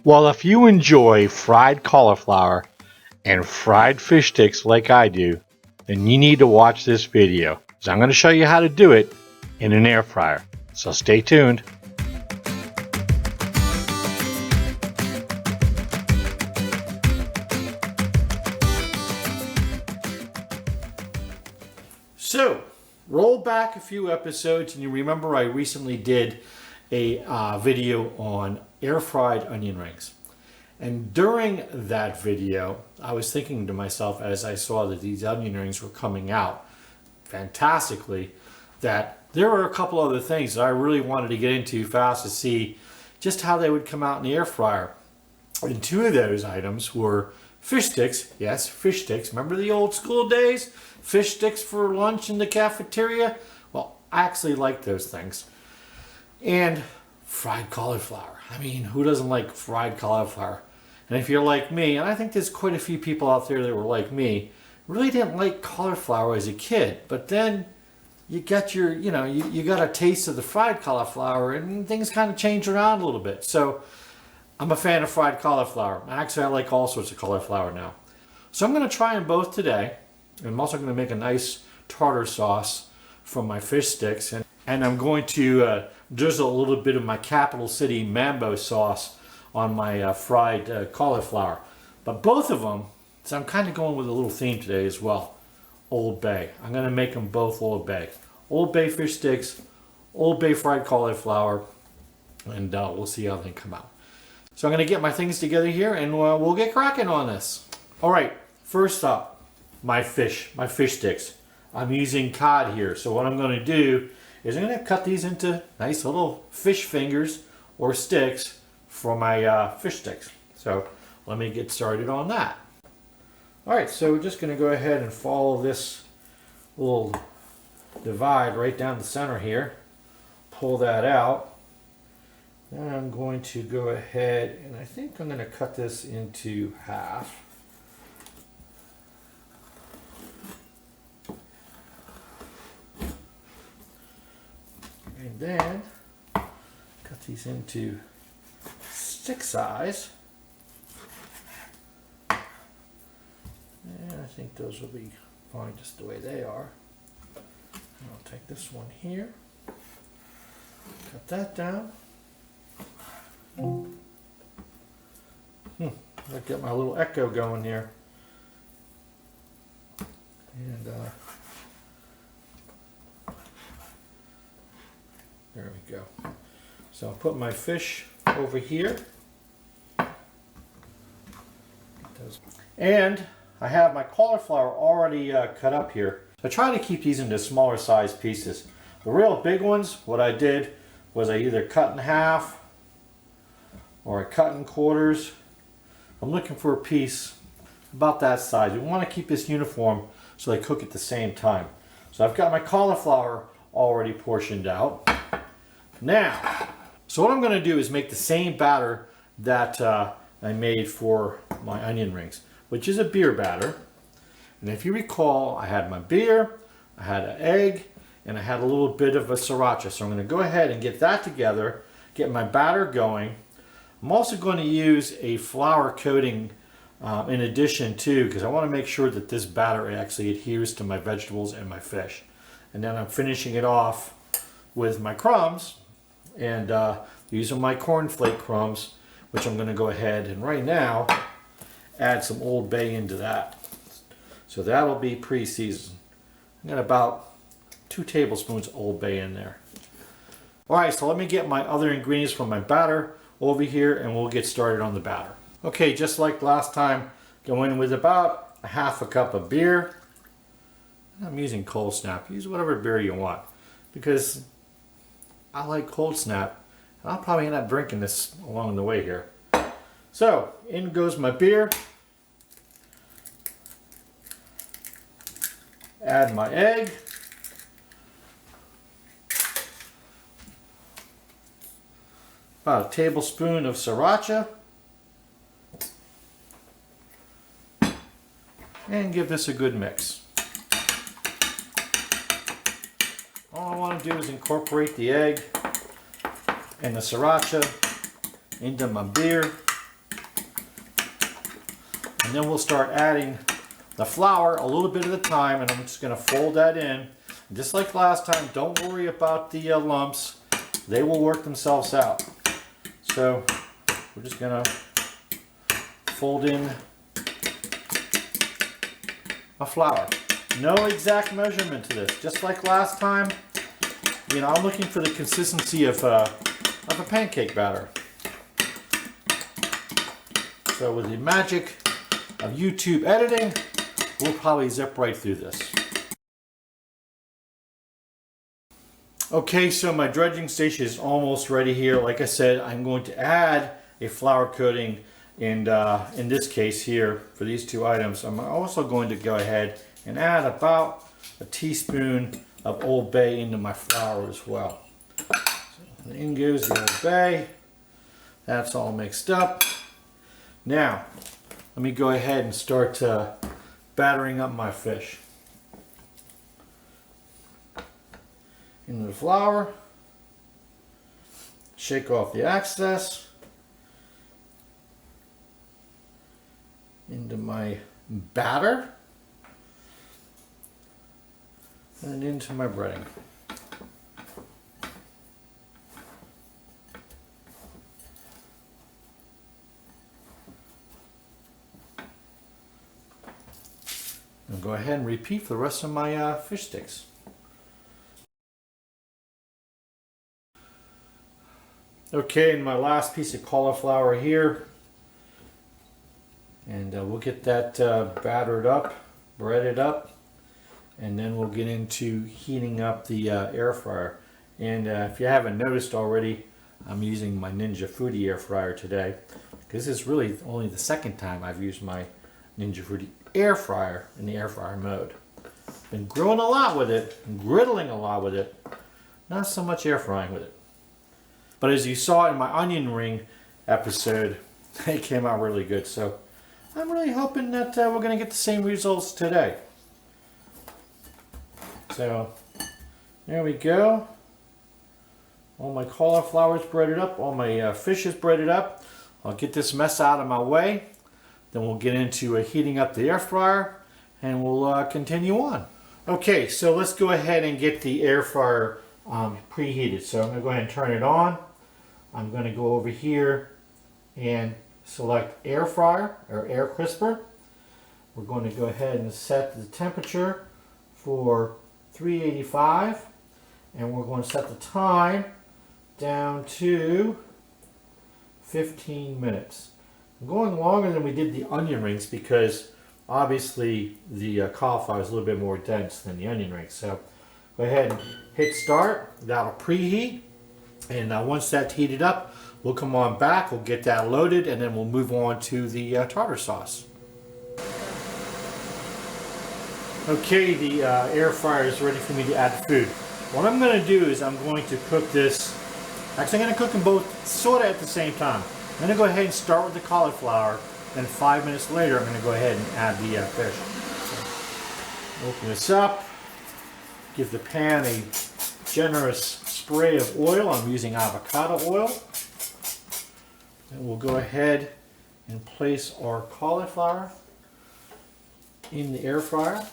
Well, if you enjoy fried cauliflower and fried fish sticks like I do, then you need to watch this video, because I'm going to show you how to do it in an air fryer. So stay tuned. So, roll back a few episodes and you remember I recently did a video on air fried onion rings. And during that video, I was thinking to myself as I saw that these onion rings were coming out fantastically, that there were a couple other things that I really wanted to get into fast to see just how they would come out in the air fryer. And two of those items were fish sticks. Yes, fish sticks. Remember the old school days? Fish sticks for lunch in the cafeteria? Well, I actually like those things. And fried cauliflower. I mean, who doesn't like fried cauliflower? And if you're like me, and I think there's quite a few people out there that were like me, really didn't like cauliflower as a kid. But then you got your, you got a taste of the fried cauliflower and things kind of change around a little bit. So I'm a fan of fried cauliflower. Actually, I like all sorts of cauliflower now. So I'm going to try them both today. And I'm also going to make a nice tartar sauce from my fish sticks. And I'm going to drizzle a little bit of my Capital City Mambo sauce on my fried cauliflower. But both of them, so I'm kind of going with a little theme today as well. Old Bay. I'm going to make them both Old Bay. Old Bay fish sticks, Old Bay fried cauliflower, and we'll see how they come out. So I'm going to get my things together here and we'll get cracking on this. All right, first up, my fish sticks. I'm using cod here. So what I'm going to do is I'm going to cut these into nice little fish fingers or sticks for my fish sticks. So let me get started on that. All right, so we're just going to go ahead and follow this little divide right down the center here. Pull that out. Then I'm going to go ahead and I think I'm going to cut this into half. And then cut these into stick size. And I think those will be fine just the way they are. And I'll take this one here, cut that down. I'll get my little echo going here. And there we go. So I'll put my fish over here. And I have my cauliflower already cut up here. I try to keep these into smaller size pieces. The real big ones, what I did was I either cut in half or I cut in quarters. I'm looking for a piece about that size. We want to keep this uniform so they cook at the same time. So I've got my cauliflower already portioned out. Now, so what I'm going to do is make the same batter that I made for my onion rings, which is a beer batter. And if you recall, I had my beer, I had an egg, and I had a little bit of a sriracha. So I'm going to go ahead and get that together, get my batter going. I'm also going to use a flour coating in addition too, because I want to make sure that this batter actually adheres to my vegetables and my fish. And then I'm finishing it off with my crumbs, and these are my cornflake crumbs, which I'm going to go ahead and right now add some Old Bay into that. So that'll be pre-seasoned. I got about 2 tablespoons of Old Bay in there. All right, so let me get my other ingredients from my batter over here and we'll get started on the batter. Okay, just like last time, go in with about a half a cup of beer. I'm using Cold Snap. Use whatever beer you want because I like Cold Snap. And I'll probably end up drinking this along the way here. So, in goes my beer. Add my egg. About a tablespoon of sriracha. And give this a good mix. All I want to do is incorporate the egg and the sriracha into my beer And then we'll start adding the flour a little bit at a time, and I'm just going to fold that in. Just like last time, don't worry about the lumps. They will work themselves out. So we're just going to fold in a flour. No exact measurement to this. Just like last time, you know, I'm looking for the consistency of a pancake batter. So with the magic of YouTube editing, we'll probably zip right through this. Okay, so my dredging station is almost ready here. Like I said, I'm going to add a flour coating, and in this case here, for these two items, I'm also going to go ahead and add about a teaspoon of Old Bay into my flour as well. So in goes the Old Bay. That's all mixed up. Now, let me go ahead and start battering up my fish. Into the flour, shake off the excess, into my batter, and into my breading. And go ahead and repeat for the rest of my fish sticks. Okay, and my last piece of cauliflower here, and we'll get that battered up, breaded up, and then we'll get into heating up the air fryer. And if you haven't noticed already, I'm using my Ninja Foodie air fryer today, because this is really only the second time I've used my Ninja Foodie air fryer in the air fryer mode. Been growing a lot with it, and griddling a lot with it, not so much air frying with it. But as you saw in my onion ring episode, it came out really good. So I'm really hoping that we're going to get the same results today. So there we go. All my cauliflower is breaded up. All my fish is breaded up. I'll get this mess out of my way. Then we'll get into heating up the air fryer, and we'll continue on. Okay, so let's go ahead and get the air fryer preheated. So I'm going to go ahead and turn it on. I'm going to go over here and select air fryer or air crisper. We're going to go ahead and set the temperature for 385, and we're going to set the time down to 15 minutes. I'm going longer than we did the onion rings because obviously the cauliflower is a little bit more dense than the onion rings. So go ahead and hit start. That'll preheat, and once that's heated up, we'll come on back, we'll get that loaded, and then we'll move on to the tartar sauce. Okay, the air fryer is ready for me to add the food. What I'm going to do is I'm going to cook this, actually I'm going to cook them both sort of at the same time. I'm going to go ahead and start with the cauliflower, then 5 minutes later I'm going to go ahead and add the fish. So, open this up, give the pan a generous spray of oil. I'm using avocado oil. And we'll go ahead and place our cauliflower in the air fryer.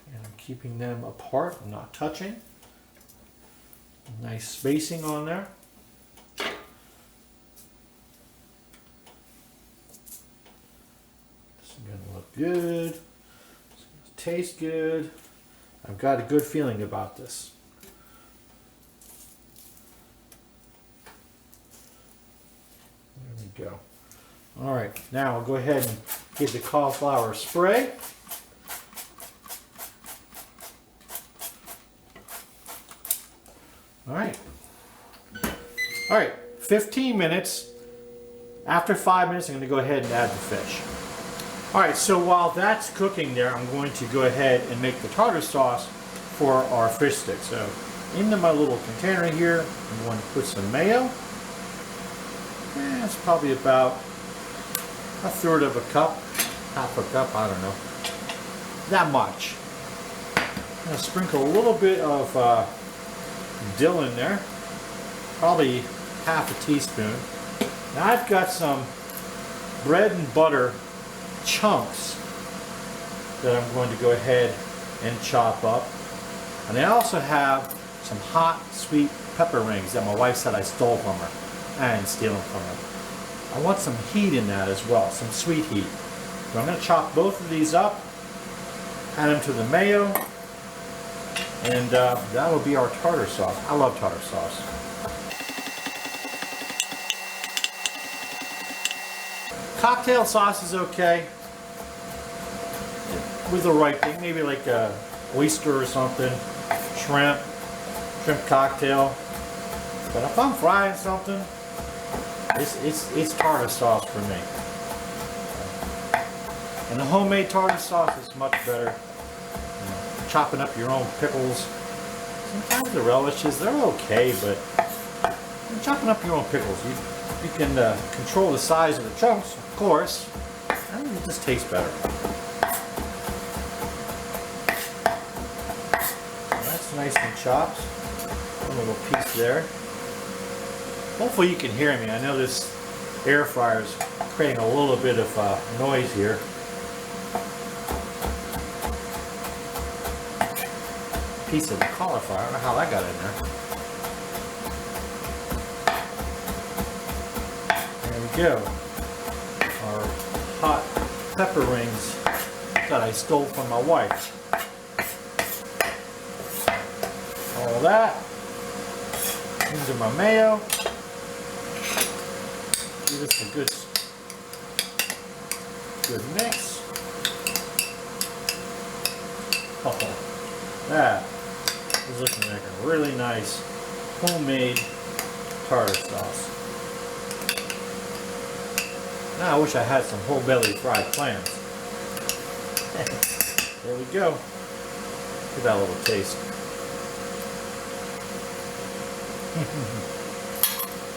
And I'm keeping them apart, I'm not touching. Nice spacing on there. This is going to look good. It's going to taste good. I've got a good feeling about this. There we go. All right, now I'll go ahead and get the cauliflower spray. All right. All right, 15 minutes. After 5 minutes, I'm going to go ahead and add the fish. All right, so while that's cooking there, I'm going to go ahead and make the tartar sauce for our fish sticks. So into my little container here, I'm going to put some mayo. And it's probably about a third of a cup, half a cup, I don't know. That much. I'm going to sprinkle a little bit of dill in there, probably half a teaspoon. Now I've got some bread and butter chunks that I'm going to go ahead and chop up. And I also have some hot, sweet pepper rings that my wife said I stole from her. I didn't steal them from her. I want some heat in that as well, some sweet heat. So I'm going to chop both of these up, add them to the mayo, and that will be our tartar sauce. I love tartar sauce. Cocktail sauce is okay with the right thing, maybe like a oyster or something, shrimp cocktail. But if I'm frying something, it's tartar sauce for me. And the homemade tartar sauce is much better. You know, chopping up your own pickles. Sometimes the relishes, they're okay, but chopping up your own pickles, you can control the size of the chunks, of course, and it just tastes better. That's nice and chopped. A little piece there. Hopefully you can hear me. I know this air fryer is creating a little bit of noise here. Piece of the cauliflower. I don't know how that got in there. There we go. Our hot pepper rings that I stole from my wife. All that. Into my mayo. Give this a good mix. Oh, that is looking like a really nice homemade tartar sauce. Now I wish I had some whole belly fried clams. There we go. Give that a little taste.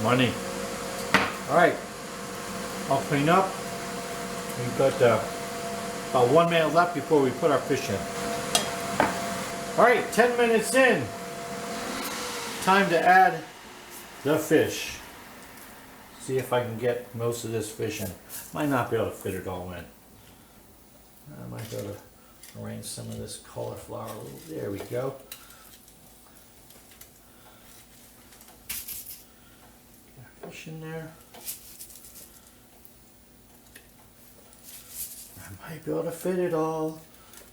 Money. Alright, I'll clean up. We've got about 1 minute left before we put our fish in. Alright, 10 minutes in. Time to add the fish. See if I can get most of this fish in. Might not be able to fit it all in. I might be able to arrange some of this cauliflower. There we go. Get fish in there. I might be able to fit it all.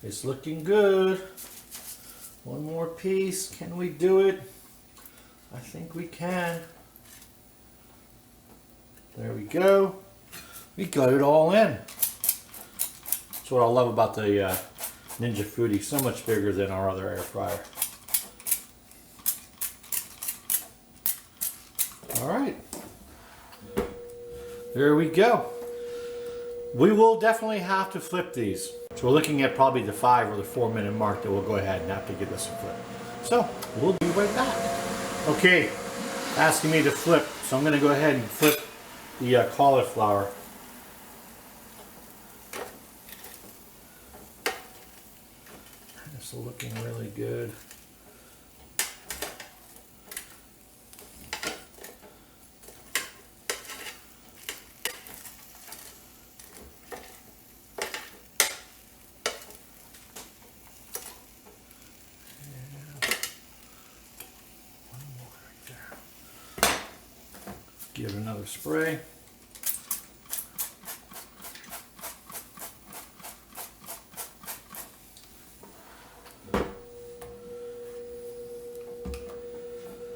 It's looking good. One more piece. Can we do it? I think we can. There we go. We got it all in. That's what I love about the Ninja Foodie. So much bigger than our other air fryer. All right. There we go. We will definitely have to flip these. So we're looking at probably the 5 or the 4 minute mark that we'll go ahead and have to give this a flip. So we'll be right back. Okay, asking me to flip. So I'm going to go ahead and flip the cauliflower. It's looking really good. Give it another spray.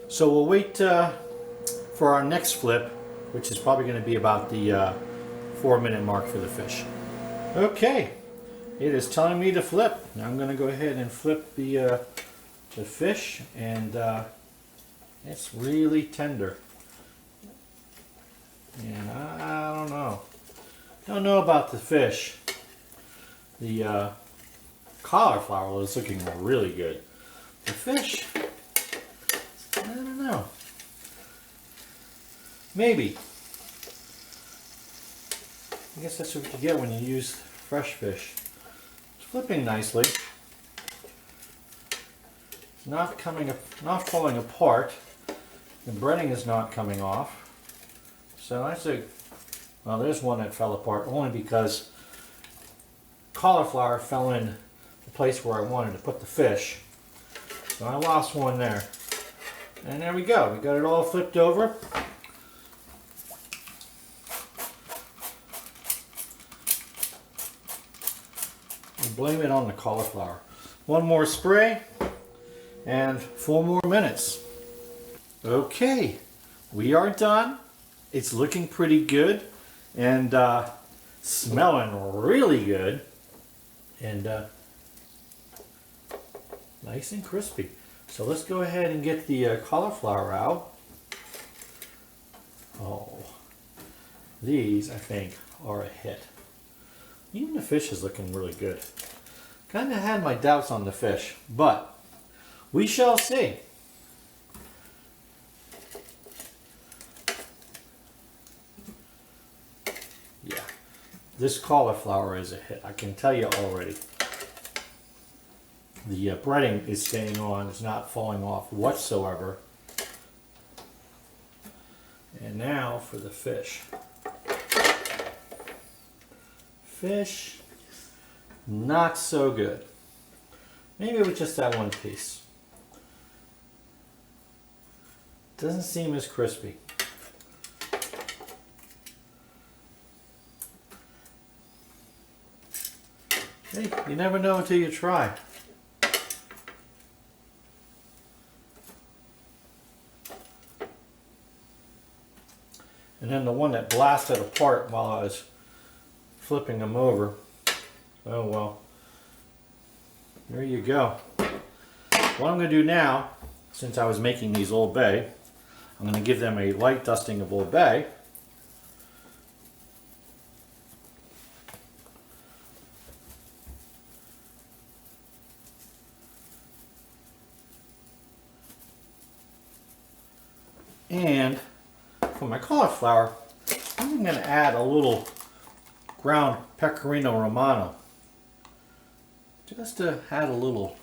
So we'll wait for our next flip, which is probably going to be about the 4 minute mark for the fish. Okay, it is telling me to flip. Now I'm going to go ahead and flip the fish, and it's really tender. And I don't know. Don't know about the fish. The cauliflower is looking really good. The fish, I don't know. Maybe. I guess that's what you get when you use fresh fish. It's flipping nicely. It's not falling apart. The breading is not coming off. So that's a Well, there's one that fell apart only because cauliflower fell in the place where I wanted to put the fish. So I lost one there. And there we go. We got it all flipped over. We'll blame it on the cauliflower. One more spray and 4 more minutes. Okay, we are done. It's looking pretty good and smelling really good and nice and crispy. So let's go ahead and get the cauliflower out. Oh, these I think are a hit. Even the fish is looking really good. Kind of had my doubts on the fish, but we shall see. Yeah, this cauliflower is a hit. I can tell you already. The breading is staying on. It's not falling off whatsoever. And now for the fish. Fish, not so good. Maybe it was just that one piece. Doesn't seem as crispy. Hey, you never know until you try. And then the one that blasted apart while I was flipping them over. Oh well. There you go. What I'm going to do now, since I was making these Old Bay, I'm going to give them a light dusting of Old Bay. And for my cauliflower, I'm going to add a little ground pecorino romano. Just to add a little,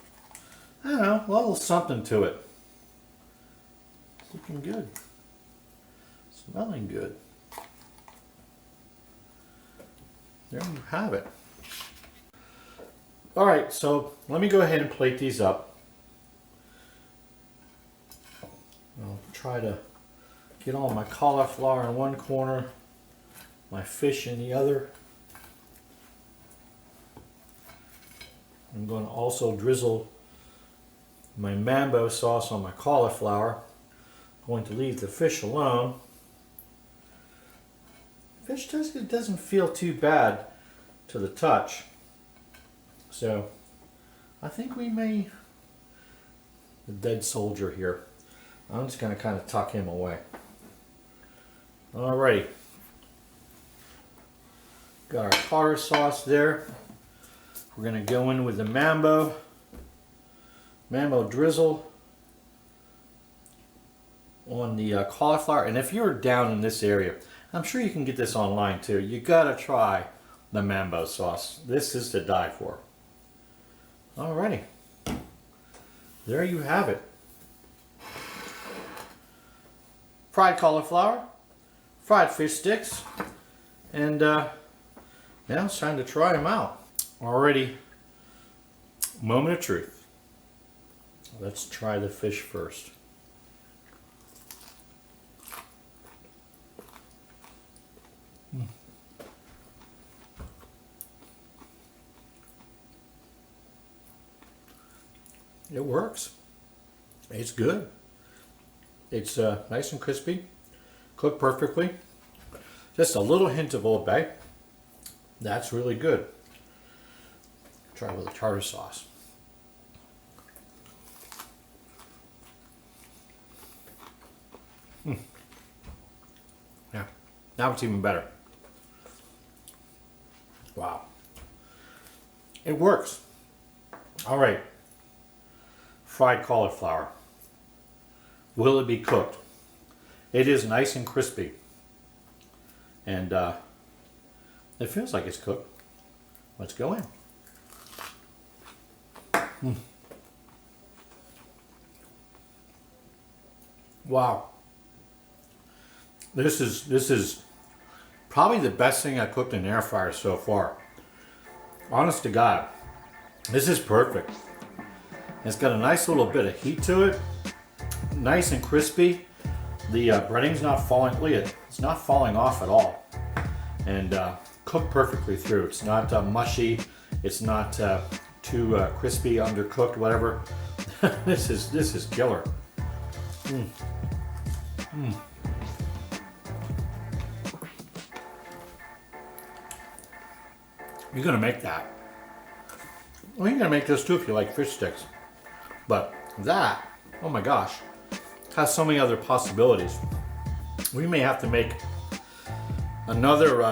I don't know, a little something to it. It's looking good. Smelling good. There you have it. Alright, so let me go ahead and plate these up. I'll try to get all my cauliflower in one corner, my fish in the other. I'm going to also drizzle my mambo sauce on my cauliflower. I'm going to leave the fish alone. Fish doesn't feel too bad to the touch. So I think we may, the dead soldier here. I'm just going to kind of tuck him away. Alrighty. Got our tartar sauce there. We're going to go in with the mambo drizzle on the cauliflower. And if you're down in this area, I'm sure you can get this online too. You got to try the mambo sauce. This is to die for. Alrighty. There you have it. Fried cauliflower, fried fish sticks, and now it's time to try them out. Alrighty, moment of truth. Let's try the fish first. It works. It's good. It's nice and crispy, cooked perfectly. Just a little hint of Old Bay. That's really good. Try with the tartar sauce. Yeah, now it's even better. Wow. It works. All right. Fried cauliflower. Will it be cooked? It is nice and crispy. And it feels like it's cooked. Let's go in. Wow. This is Probably the best thing I cooked in an air fryer so far. Honest to God, this is perfect. It's got a nice little bit of heat to it. Nice and crispy. The breading's not falling, look at it, it's not falling off at all. And cooked perfectly through. It's not mushy. It's not too crispy, undercooked, whatever. This is killer. You're gonna make that. Well, you're gonna make this too if you like fish sticks. But that, oh my gosh, has so many other possibilities. We may have to make another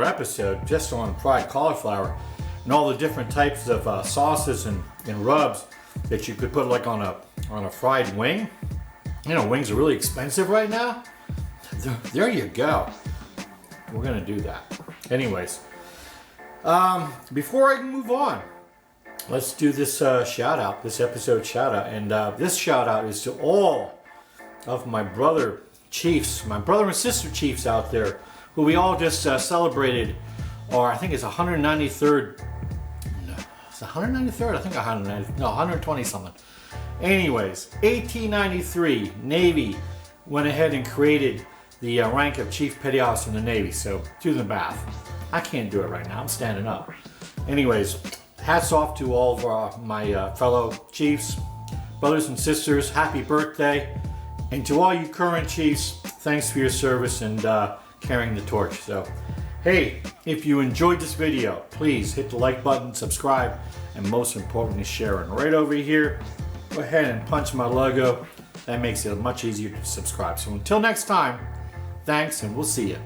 episode just on fried cauliflower and all the different types of sauces and rubs that you could put like on a fried wing. You know, wings are really expensive right now. There you go. We're gonna do that. Anyways, before I move on, let's do this shout out, this episode shout out. And this shout out is to all of my brother chiefs, my brother and sister chiefs out there, who we all just celebrated, or I think it's 193rd. No, it's 193rd. I think 190. No, 120 something. Anyways, 1893 Navy went ahead and created the rank of Chief Petty Officer in the Navy. So do the math. I can't do it right now. I'm standing up. Anyways, hats off to all of my fellow chiefs, brothers and sisters. Happy birthday. And to all you current chiefs, thanks for your service and carrying the torch. So, hey, if you enjoyed this video, please hit the like button, subscribe, and most importantly, share it. Right over here, go ahead and punch my logo. That makes it much easier to subscribe. So until next time, thanks, and we'll see you.